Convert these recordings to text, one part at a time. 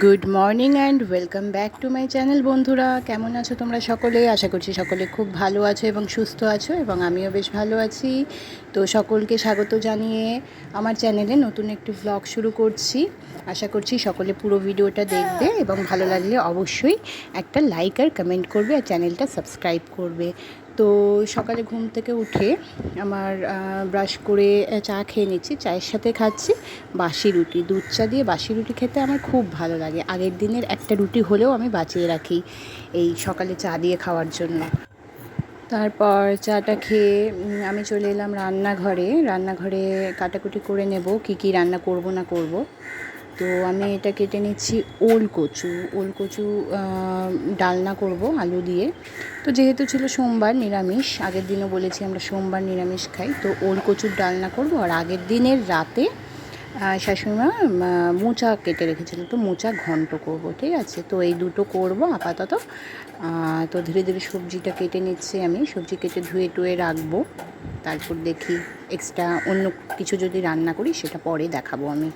Good morning and welcome back to my channel. বন্ধুরা, কেমন আছো তোমরা সকলে? আশা করছি সকলে খুব ভালো আছো এবং সুস্থ আছো, এবং আমিও বেশ ভালো আছি। তো সকলকে স্বাগত জানিয়ে আমার চ্যানেলে নতুন একটি ভ্লগ শুরু করছি। আশা করছি সকলে পুরো ভিডিওটা দেখবে এবং ভালো লাগলে অবশ্যই একটা লাইক আর কমেন্ট করবে আর চ্যানেলটা সাবস্ক্রাইব করবে। তো সকালে ঘুম থেকে উঠে আমার ব্রাশ করে চা খেয়ে নিচ্ছি। চায়ের সাথে খাচ্ছি বাসি রুটি, দুধ চা দিয়ে বাসি রুটি খেতে আমার খুব ভালো লাগে। আগের দিনের একটা রুটি হলেও আমি বাঁচিয়ে রাখি এই সকালে চা দিয়ে খাওয়ার জন্য। তারপর চাটা খেয়ে আমি চলে এলাম রান্নাঘরে কাটাকুটি করে নেব কি কি রান্না করব না করব। তো আমি এটা কেটে নিচ্ছি ওলকচু ডালনা করব আলু দিয়ে। তো যেহেতু ছিল সোমবার নিরামিষ, আগের দিনও বলেছি আমরা সোমবার নিরামিষ খাই, তো ওলকচুর ডালনা করব। আর আগের দিনের রাতে শাশুড়িমা মোচা কেটে রেখেছিল, তো মোচা ঘন্ট করব, ঠিক আছে। তো এই দুটো করব আপাতত। তো ধীরে ধীরে সবজিটা কেটে নিচ্ছি, আমি সবজি কেটে ধুয়ে টুয়ে রাখবো। তারপর দেখি এক্সট্রা অন্য কিছু যদি রান্না করি সেটা পরে দেখাবো আমি।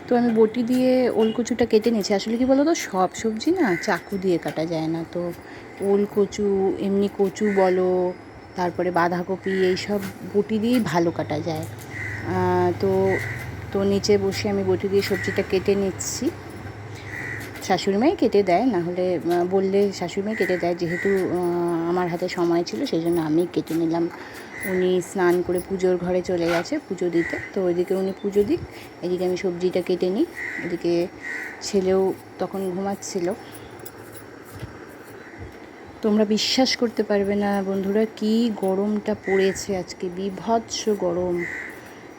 তো আমি বটি দিয়ে ওলকচুটা কেটে নিয়েছি। আসলে কি বলো তো, সব সবজি না চাকু দিয়ে কাটা যায় না। তো ওলকচু, এমনি কচু বলো, তারপরে বাঁধাকপি, এইসব বটি দিয়েই ভালো কাটা যায়। তো তো নিচে বসে আমি বটি দিয়ে সবজিটা কেটে নিচ্ছি। শাশুড়িমাই কেটে দেয়, না হলে বললে শাশুড়িমাই কেটে দেয়। যেহেতু আমার হাতে সময় ছিল সেই জন্য আমি কেটে নিলাম। উনি স্নান করে পুজোর ঘরে চলে গেছে পুজো দিতে, তো ওইদিকে উনি পুজো দিক, এদিকে আমি সবজিটা কেটে নিই। এদিকে ছেলেও তখন ঘুমাচ্ছিল। তোমরা বিশ্বাস করতে পারবে না বন্ধুরা, কি গরমটা পড়েছে আজকে, বীভৎস গরম।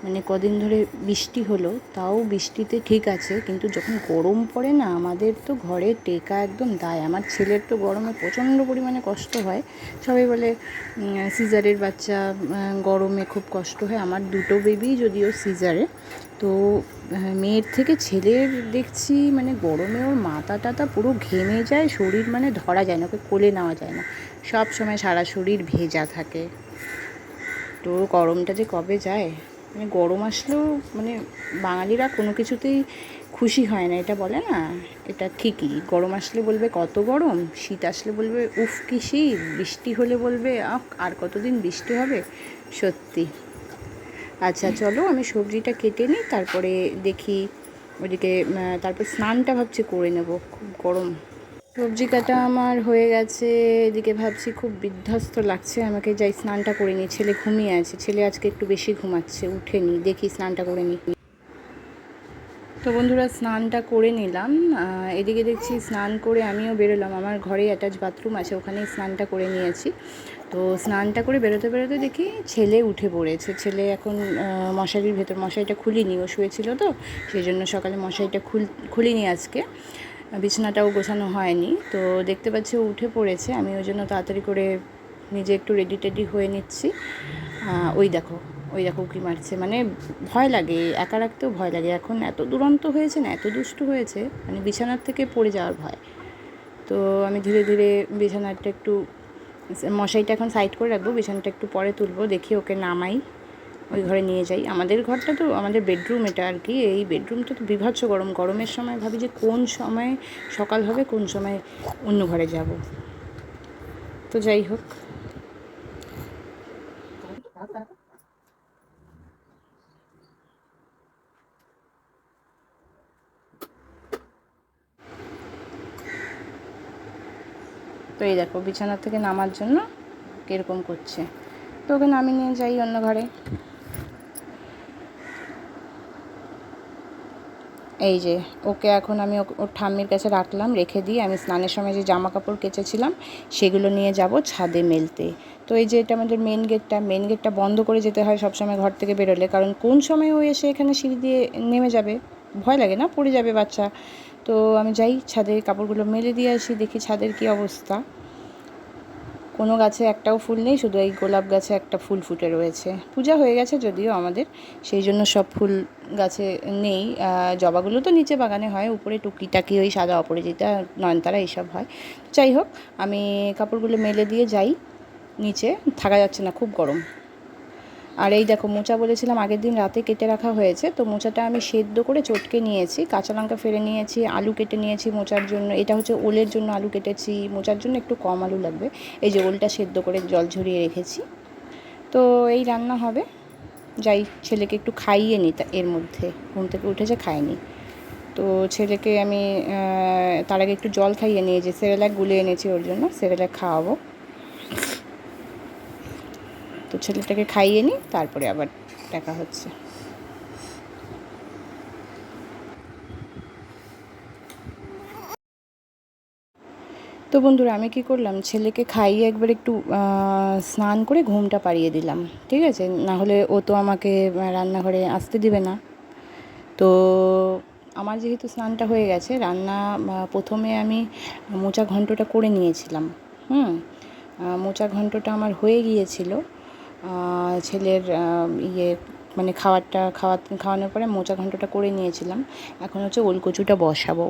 মানে কদিন ধরে বৃষ্টি হলো, তাও বৃষ্টিতে ঠিক আছে, কিন্তু যখন গরম পড়ে না, আমাদের তো ঘরে টেকা একদম দায়। আমার ছেলের তো গরমে প্রচণ্ড পরিমাণে কষ্ট হয়। সবাই বলে সিজারের বাচ্চা, গরমে খুব কষ্ট হয়। আমার দুটো বেবি যদিও সিজারে, তো মেয়ের থেকে ছেলের দেখছি মানে গরমে ওর মাথা টাথা পুরো ঘেমে যায়, শরীর মানে ধরা যায় না, ওকে কোলে নেওয়া যায় না, সব সময় সারা শরীর ভেজা থাকে। তো গরমটা যে কবে যায়, মানে গরম আসলেও মানে বাঙালিরা কোনো কিছুতেই খুশি হয় না, এটা বলে না, এটা ঠিকই। গরম আসলে বলবে কত গরম, শীত আসলে বলবে উফ কি শীত, বৃষ্টি হলে বলবে আর কতদিন বৃষ্টি হবে। সত্যি। আচ্ছা চলো আমি সবজিটা কেটে নিই, তারপরে দেখি ওইদিকে। তারপর স্নানটা ভাবছি করে নেব, খুব গরম। সবজি কাটা আমার হয়ে গেছে। এদিকে ভাবছি খুব বিধ্বস্ত লাগছে আমাকে, যাই স্নানটা করে নিই। ছেলে ঘুমিয়ে আছে, ছেলে আজকে একটু বেশি ঘুমাচ্ছে, উঠেনি, দেখি স্নানটা করে নিই। তো বন্ধুরা, স্নানটা করে নিলাম। এদিকে দেখছি স্নান করে আমিও বেরোলাম। আমার ঘরে অ্যাটাচ বাথরুম আছে, ওখানেই স্নানটা করে নিয়েছি। তো স্নানটা করে বেরোতে বেরোতে দেখি ছেলে উঠে পড়েছে। ছেলে এখন মশারির ভেতর, মশারিটা খুলিনি, ও শুয়েছিল তো সেই জন্য সকালে মশারিটা খুলিনি আজকে, বিছানাটাও গোছানো হয়নি। তো দেখতে পাচ্ছি ও উঠে পড়েছে, আমি ওই জন্য তাড়াতাড়ি করে নিজে একটু রেডি টেডি হয়ে নিচ্ছি। ওই দেখো উঁকি মারছে, মানে ভয় লাগে, একা রাখতেও ভয় লাগে। এখন এত দুরন্ত হয়েছে না, এত দুষ্টু হয়েছে, মানে বিছানার থেকে পড়ে যাওয়ার ভয়। তো আমি ধীরে ধীরে বিছানাটা একটু, মশারিটা এখন সাইড করে রাখবো, বিছানাটা একটু পরে তুলবো, দেখি ওকে নামাই, ওই ঘরে নিয়ে যাই। আমাদের ঘরটা তো, আমাদের বেডরুম এটা আর কি, এই বেডরুমটা তো বিভৎস গরম। গরমের সময় ভাবি যে কোন সময় সকাল হবে, কোন সময় অন্য ঘরে যাব। তো যাই হোক, তো এই দেখো বিছানা থেকে নামার জন্য কীরকম করছে, তো ওকে নামিয়ে নিয়ে যাই অন্য ঘরে। এই যে ওকে এখন আমি ওর ঠাম্মির কাছে রাখলাম, রেখে দিয়ে আমি স্নানের সময় যে জামা কাপড় কেচেছিলাম সেগুলো নিয়ে যাব ছাদে মেলতে। তো এই যে এটা আমাদের মেন গেটটা বন্ধ করে যেতে হয় সবসময় ঘর থেকে বেরোলে, কারণ কোন সময় ও এসে এখানে সিঁড়ি দিয়ে নেমে যাবে, ভয় লাগে না পড়ে যাবে বাচ্চা। তো আমি যাই ছাদে কাপড়গুলো মেলে দিয়ে আসি, দেখি ছাদের কী অবস্থা। কোনো গাছে একটাও ফুল নেই, শুধু এই গোলাপ গাছে একটা ফুল ফুটে রয়েছে। পূজা হয়ে গেছে যদিও আমাদের, সেই জন্য সব ফুল গাছে নেই। জবাগুলো তো নিচে বাগানে হয়, উপরে টুকিটাকি ওই সাদা অপরাজিতা, নয়নতারা এইসব হয়। যাই হোক, আমি কাপড়গুলো মেলে দিয়ে যাই নিচে, থাকা যাচ্ছে না, খুব গরম। আর এই দেখো মোচা বলেছিলাম আগের দিন রাতে কেটে রাখা হয়েছে, তো মোচাটা আমি সেদ্ধ করে চটকে নিয়েছি, কাঁচা লঙ্কা ফেলে নিয়েছি, আলু কেটে নিয়েছি মোচার জন্য, এটা হচ্ছে ওলের জন্য আলু কেটেছি, মোচার জন্য একটু কম আলু লাগবে। এই যে ওলটা সেদ্ধ করে জল ঝরিয়ে রেখেছি। তো এই রান্না হবে। যাই ছেলেকে একটু খাইয়ে নিই, এর মধ্যে ঘুম থেকে উঠেছে খায়নি, তো ছেলেকে আমি তার আগে একটু জল খাইয়ে নিয়ে যে সেরেলাক গুলে এনেছি ওর জন্য, সেরেলাক খাওয়াবো। তো ছেলেটাকে খাইয়ে নিই, তারপরে আবার দেখা হচ্ছে। তো বন্ধুরা আমি কি করলাম, ছেলেকে খাইয়ে একবার একটু স্নান করে ঘুমটা পাড়িয়ে দিলাম, ঠিক আছে, না হলে ও তো আমাকে রান্নাঘরে আসতে দিবে না। তো আমার যেহেতু স্নানটা হয়ে গেছে, রান্না প্রথমে আমি মোচা ঘন্টটা করে নিয়েছিলাম। মোচা ঘন্টটা আমার হয়ে গিয়েছিল। ছেলের ইয়ে মানে খাওয়ানোর পরে মোচা ঘন্টটা করে নিয়েছিলাম। এখন হচ্ছে ওলকচুটা বসাবো।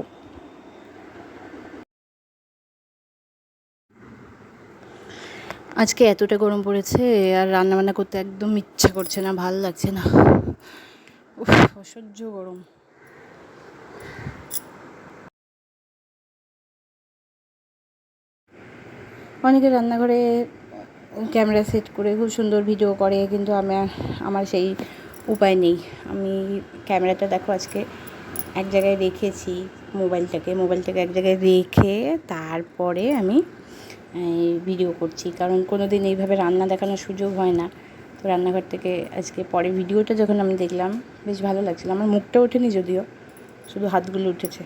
আজকে এতটা গরম পড়েছে আর রান্নাবান্না করতে একদম ইচ্ছা করছে না, ভাল লাগছে না, উফ, অসহ্য গরম। অনেকে রান্নাঘরে ক্যামেরা সেট করে খুব সুন্দর ভিডিও করে, কিন্তু আমার সেই উপায় নেই। আমি ক্যামেরাটা দেখো আজকে এক জায়গায় রেখেছি, মোবাইলটাকে এক জায়গায় রেখে তারপরে আমি ভিডিও করছি, কারণ কোনো দিন এইভাবে রান্না দেখানোর সুযোগ হয় না। তো রান্নাঘর থেকে আজকে পরে ভিডিওটা যখন আমি দেখলাম বেশ ভালো লাগছিলো। আমার মুখটা ওঠেনি যদিও, শুধু হাতগুলো উঠেছে।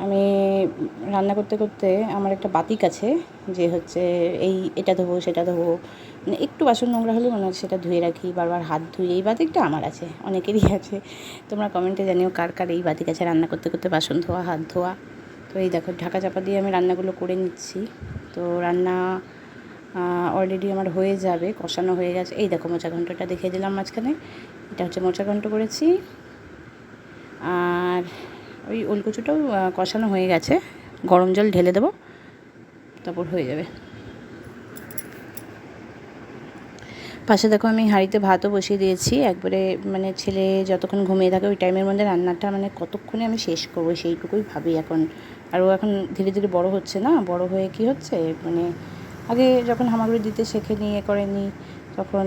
আমি রান্না করতে করতে আমার একটা বাতিক আছে, যে হচ্ছে এটা ধোবো সেটা ধোবো, মানে একটু বাসন নোংরা হলে মনে হচ্ছে সেটা ধুয়ে রাখি, বারবার হাত ধুই। এই বাতিকটা আমার আছে, অনেকেরই আছে। তোমরা কমেন্টে জানিও কার কার এই বাতিক আছে রান্না করতে করতে বাসন ধোয়া, হাত ধোয়া। তো এই দেখো ঢাকা চাপা দিয়ে আমি রান্নাগুলো করে নিচ্ছি। তো রান্না অলরেডি আমার হয়ে যাবে, কষানো হয়ে গেছে। এই দেখো মোচা ঘন্টটা দেখিয়ে দিলাম মাঝখানে, এটা হচ্ছে মোচা ঘন্ট করেছি। আর ওই ওলকচুটাও কষানো হয়ে গেছে, গরম জল ঢেলে দেবো, তারপর হয়ে যাবে। পাশে দেখো আমি হাঁড়িতে ভাতও বসিয়ে দিয়েছি একবারে, মানে ছেলে যতক্ষণ ঘুমিয়ে থাকে ওই টাইমের মধ্যে রান্নাটা মানে কতক্ষণে আমি শেষ করবো সেইটুকুই ভাবি এখন। আর ও এখন ধীরে ধীরে বড় হচ্ছে না, বড় হয়ে কি হচ্ছে, মানে আগে যখন হামাগুড়ি দিতে শেখেনি করেনি তখন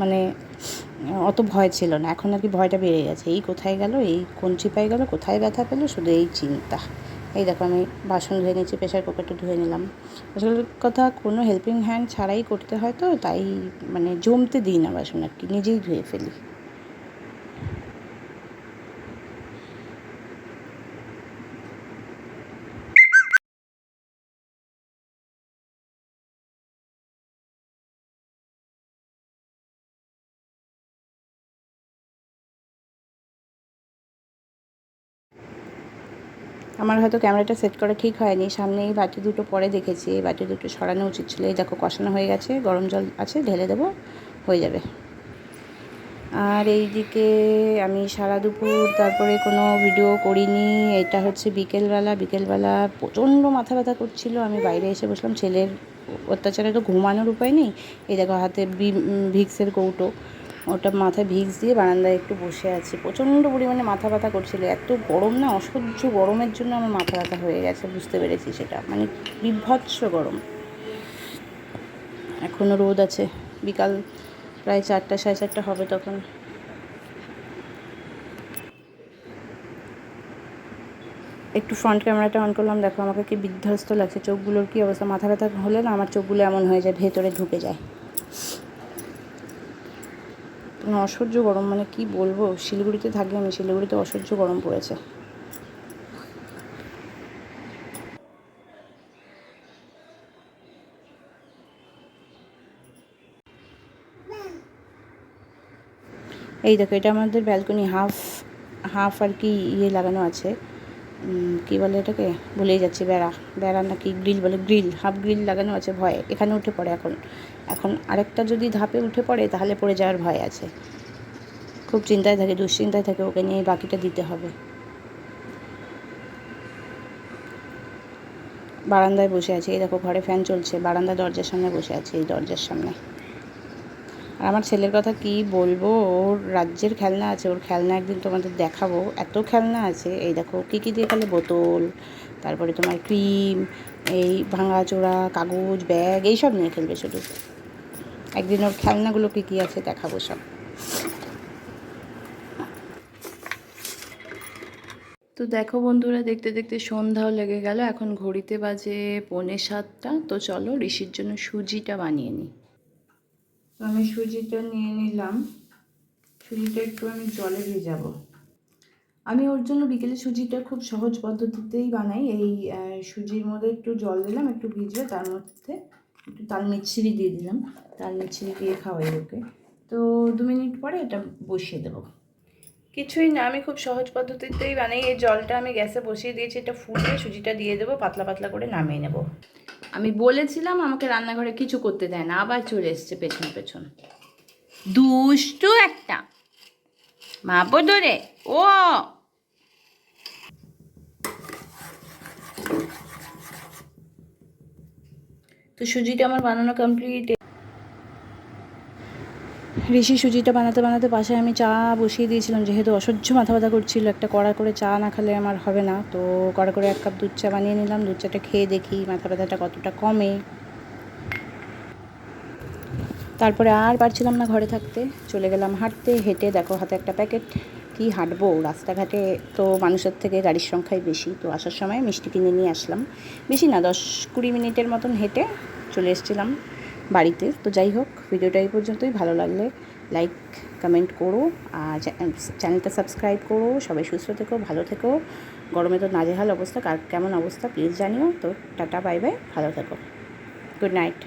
মানে অত ভয় ছিল না, এখন আর কি ভয়টা বেড়ে গেছে। এই কোথায় গেল, এই কোন চিপায় গেল, কোথায় ব্যথা পেলো, শুধু এই চিন্তা। এই দেখো আমি বাসন ধুয়ে নিচ্ছি, প্রেশার কুকারটা ধুয়ে নিলাম। আসল কথা কোনো হেল্পিং হ্যান্ড ছাড়াই করতে হয়, তো তাই মানে জমতে দিই না বাসন, আর কি নিজেই ধুয়ে ফেলি। আমার হয়তো ক্যামেরাটা সেট করা ঠিক হয়নি, সামনে এই বাটি দুটো পরে দেখেছি, এই বাটি দুটো সরানো উচিত ছিল। এই দেখো কষানো হয়ে গেছে, গরম জল আছে ঢেলে দেবো, হয়ে যাবে। আর এইদিকে আমি সারা দুপুর তারপরে কোনো ভিডিও করিনি। এটা হচ্ছে বিকেলবেলা প্রচণ্ড মাথা ব্যথা করছিল, আমি বাইরে এসে বসলাম, ছেলের অত্যাচারে তো ঘুমানোর উপায় নেই। এই দেখো হাতে ভিক্সের কৌটো, ওটা মাথায় ভিক্স দিয়ে বারান্দায় একটু বসে আছি। প্রচণ্ড পরিমাণে মাথা ব্যথা করছিল, এত গরম না, অসহ্য গরমের জন্য আমার মাথা ব্যথা হয়ে গেছে, বুঝতে পেরেছি সেটা, মানে বিভৎস গরম। এখনও রোদ আছে, বিকাল প্রায় 4টা 4:30 হবে তখন। একটু ফ্রন্ট ক্যামেরাটা অন করলাম, দেখো আমাকে কি বিধ্বস্ত লাগছে, চোখগুলোর কী অবস্থা। মাথা ব্যথা হলে না আমার চোখগুলো এমন হয়ে যায়, ভেতরে ঢুকে যায়, অসহ্য গরম, মানে কি বলবো। শিলিগুড়িতে থাকি আমি, শিলিগুড়িতে অসহ্য গরম পড়েছে। এই দেখো এটা আমাদের ব্যালকনি, হাফ হাফ আর কি ইয়ে লাগানো আছে, কী বলে এটাকে ভুলেই যাচ্ছি, বেড়া নাকি গ্রিল বলে, হাফ গ্রিল লাগানো আছে। ভয় এখানে উঠে পড়ে, এখন আরেকটা যদি ধাপে উঠে পড়ে তাহলে পড়ে যাওয়ার ভয় আছে। খুব চিন্তায় থাকে, দুশ্চিন্তায় থাকে, ওকে নিয়ে বাকিটা দিতে হবে। বারান্দায় বসে আছে। এই দেখো ঘরে ফ্যান চলছে, বারান্দা দরজার সামনে বসে আছে, এই দরজার সামনে। আর আমার ছেলের কথা কি বলবো, ওর রাজ্যের খেলনা আছে, ওর খেলনা একদিন তোমাদের দেখাবো। এত খেলনা আছে, এই দেখো কী কী দিয়ে খেলে, বোতল, তারপরে তোমার ক্রিম, এই ভাঙাচোরা কাগজ, ব্যাগ, এইসব নিয়ে খেলবে শুধু। একদিন ওর খেলনাগুলো কী কী আছে দেখাবো সব। তো দেখো বন্ধুরা, দেখতে দেখতে সন্ধ্যাও লেগে গেল। এখন ঘড়িতে বাজে 6:45। তো চলো ঋষির জন্য সুজিটা বানিয়ে নিই। তো আমি সুজিটা নিয়ে নিলাম। সুজিটা একটু আমি জলে ভেজাবো। আমি ওর জন্য বিকেলে সুজিটা খুব সহজ পদ্ধতিতেই বানাই। এই সুজির মধ্যে একটু জল দিলাম, একটু ভিজবে, তার মধ্যে একটু তাল মিছরি দিয়ে দিলাম। তাল মিছরি দিয়ে খাওয়াই ওকে। তো 2 মিনিট পরে এটা বসিয়ে দেবো। কিছুই না, আমি খুব সহজ পদ্ধতিতেই বানাই। এই জলটা আমি গ্যাসে বসিয়ে দিয়েছি, এটা ফুটে সুজিটা দিয়ে দেবো, পাতলা পাতলা করে নামিয়ে নেব। আমি বলেছিলাম আমাকে রান্নাঘরে কিছু করতে দেয় না, আবার চলে এসছে পেছন পেছন। দুষ্টু একটা মা ধরে ও। তো সুজিটা আমার বানানো কমপ্লিট। ঋষি সুজিটা বানাতে বানাতে পাশে আমি চা বসিয়ে দিয়েছিলাম, যেহেতু অসহ্য মাথা ব্যথা করছিল। একটা কড়া করে চা না খেলে আমার হবে না, তো কড়া করে 1 কাপ দুধ চা বানিয়ে নিলাম। দুধ চাটা খেয়ে দেখি মাথা ব্যথাটা কতটা কমে। তারপরে আর পারছিলাম না ঘরে থাকতে, চলে গেলাম হাঁটতে। হেঁটে দেখো হাতে একটা প্যাকেট, কি হাঁটবো রাস্তাঘাটে, তো মানুষের থেকে গাড়ির সংখ্যাই বেশি। তো আসার সময় মিষ্টি কিনে নিয়ে আসলাম। বেশি না, 10-20 মিনিটের মতন হেঁটে চলে এসেছিলাম বাড়িতে। তো যাই হোক, ভিডিওটা এই পর্যন্তই। ভালো লাগলে লাইক কমেন্ট করো, আর চ্যানেলটা সাবস্ক্রাইব করো। সবাই সুস্থ থেকো, ভালো থেকো। গরমে তো নাজেহাল অবস্থা, কার কেমন অবস্থা প্লিজ জানিও। তো টাটা, বাই বাই, ভালো থেকো, গুড নাইট।